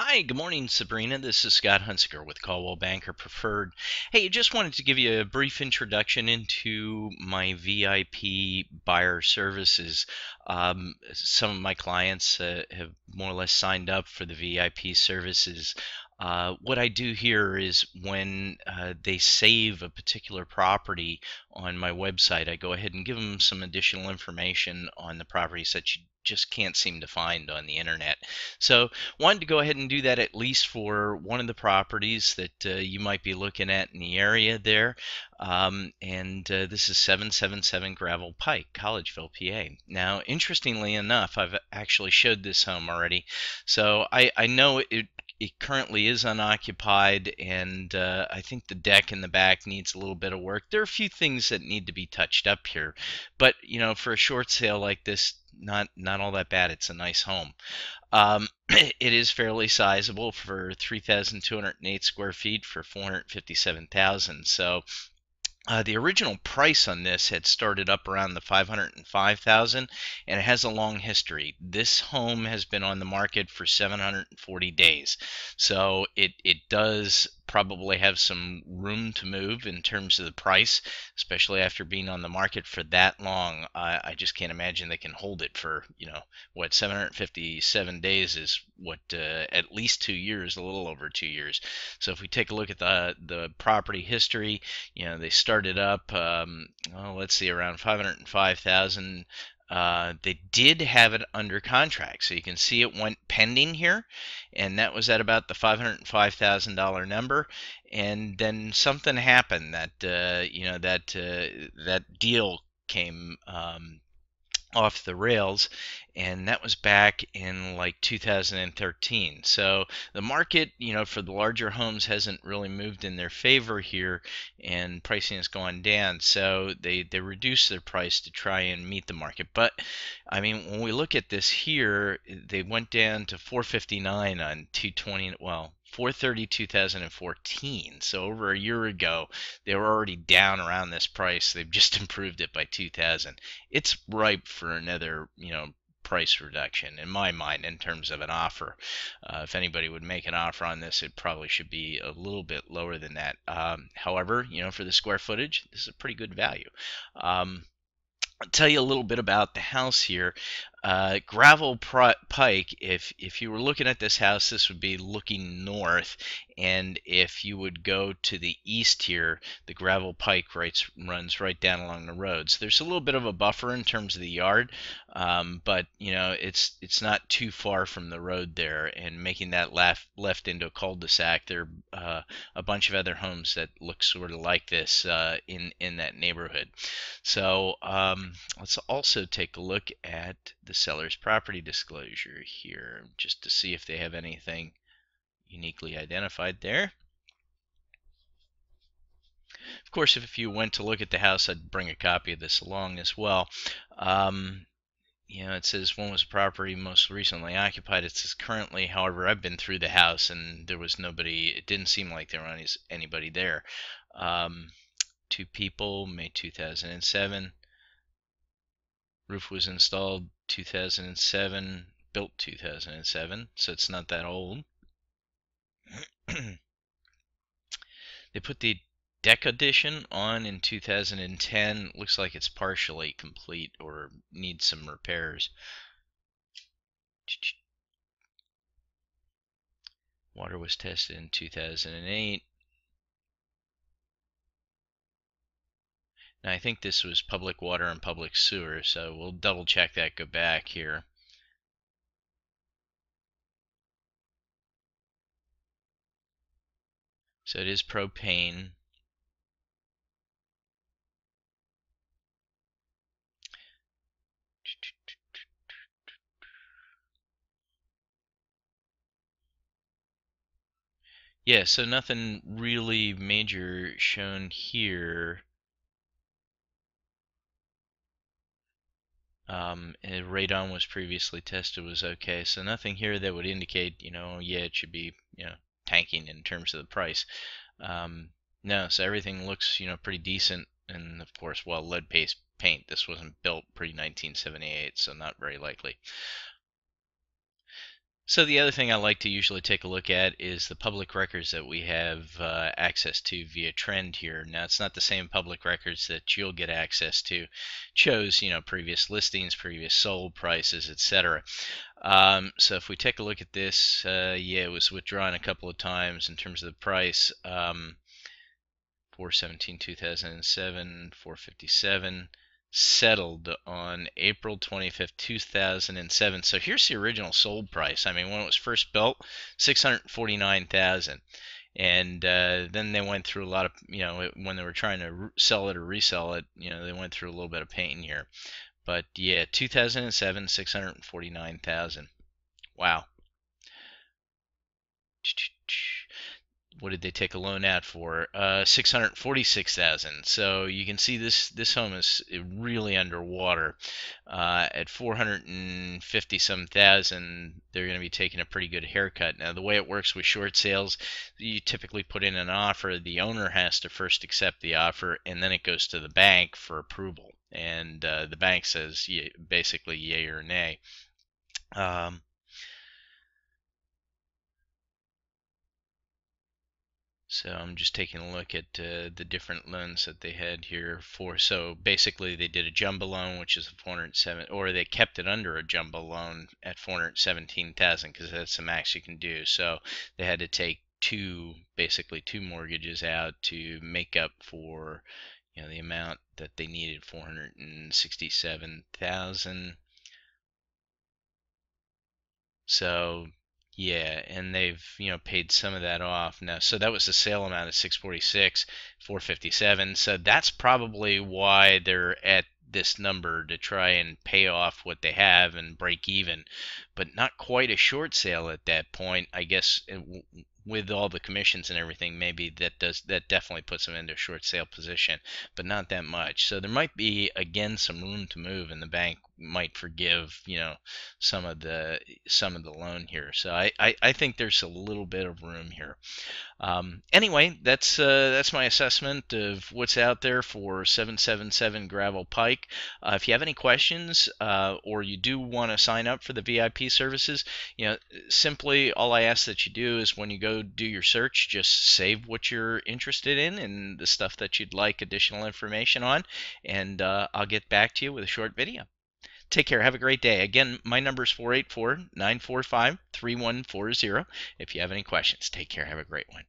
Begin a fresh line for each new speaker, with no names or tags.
Hi, good morning, Sabrina. This is Scott Hunsaker with Caldwell Banker Preferred. Hey, just wanted to give you a brief introduction into my VIP buyer services. Some of my clients have more or less signed up for the VIP services. What I do here is when they save a particular property on my website, I go ahead and give them some additional information on the properties that you just can't seem to find on the internet. So wanted to go ahead and do that at least for one of the properties that you might be looking at in the area there. And This is 777 Gravel Pike, Collegeville, PA. Now, interestingly enough, I've actually showed this home already, so I know it currently is unoccupied, and I think the deck in the back needs a little bit of work. There are a few things that need to be touched up here, but for a short sale like this, not all that bad. It's a nice home. It is fairly sizable for 3,208 square feet for 457,000. So the original price on this had started up around the 505,000, and it has a long history. This home has been on the market for 740 days, so it does probably have some room to move in terms of the price, especially after being on the market for that long. I just can't imagine they can hold it for, what, 757 days is what, at least 2 years, a little over 2 years. So if we take a look at the property history, they started up, well, let's see, around 505,000. They did have it under contract, so you can see it went pending here, and that was at about the $505,000 number. And then something happened that that deal came off the rails, and that was back in like 2013. So the market, for the larger homes hasn't really moved in their favor here, and pricing has gone down. So they reduced their price to try and meet the market. But I mean, when we look at this here, they went down to 459 on 220. Well, 430 2014. So over a year ago, they were already down around this price. They've just improved it by 2,000. It's ripe for another, price reduction in my mind in terms of an offer. If anybody would make an offer on this, it probably should be a little bit lower than that. However, for the square footage, this is a pretty good value. I'll tell you a little bit about the house here. Gravel Pike, if you were looking at this house, this would be looking north, and if you would go to the east here, the Gravel Pike runs right down along the road. So there's a little bit of a buffer in terms of the yard, but it's not too far from the road there, and making that left into a cul-de-sac. There are a bunch of other homes that look sort of like this in that neighborhood. So let's also take a look at the seller's property disclosure here, just to see if they have anything uniquely identified there. Of course, if you went to look at the house, I'd bring a copy of this along as well. It says when was the property most recently occupied. It says currently. However, I've been through the house and there was nobody. It didn't seem like there was anybody there. Two people, May 2007. Roof was installed 2007, built 2007, so it's not that old. They put the deck addition on in 2010. Looks like it's partially complete or needs some repairs. Water was tested in 2008. Now I think this was public water and public sewer, so we'll double check that, go back here. So it is propane. Yeah, so nothing really major shown here. Radon was previously tested, was okay, so nothing here that would indicate, yeah, it should be, tanking in terms of the price. No, so everything looks, pretty decent, and of course, well, lead paste paint. This wasn't built pre-1978, so not very likely. So the other thing I like to usually take a look at is the public records that we have access to via Trend here. Now it's not the same public records that you'll get access to. It shows, previous listings, previous sold prices, etc. So if we take a look at this, yeah, it was withdrawn a couple of times in terms of the price. 417 2007, 457 settled on April 25th, 2007. So here's the original sold price. I mean, when it was first built, 649,000. And then they went through a lot of, when they were trying to sell it or resell it, they went through a little bit of pain here. But yeah, 2007, 649,000. Wow. What did they take a loan out for? 646,000. So you can see this home is really underwater. At 450 some thousand, they're going to be taking a pretty good haircut. Now the way it works with short sales, you typically put in an offer. The owner has to first accept the offer, and then it goes to the bank for approval. And the bank says basically yay or nay. Um, So I'm just taking a look at the different loans that they had here for. So basically, they did a jumbo loan, which is 407, or they kept it under a jumbo loan at 417,000 because that's the max you can do. So they had to take basically two mortgages out to make up for, the amount that they needed, 467,000. So yeah, and they've paid some of that off now. So that was the sale amount of 646, 457. So that's probably why they're at this number to try and pay off what they have and break even, but not quite a short sale at that point. I guess with all the commissions and everything, maybe that definitely puts them into a short sale position, but not that much. So there might be again some room to move, and the bank might forgive some of the loan here. So I think there's a little bit of room here. Anyway, that's my assessment of what's out there for 777 Gravel Pike. If you have any questions or you do want to sign up for the VIP services, simply all I ask that you do is when you go do your search, just save what you're interested in and the stuff that you'd like additional information on, and I'll get back to you with a short video. Take care. Have a great day. Again, my number is 484 945 3140. If you have any questions, take care. Have a great one.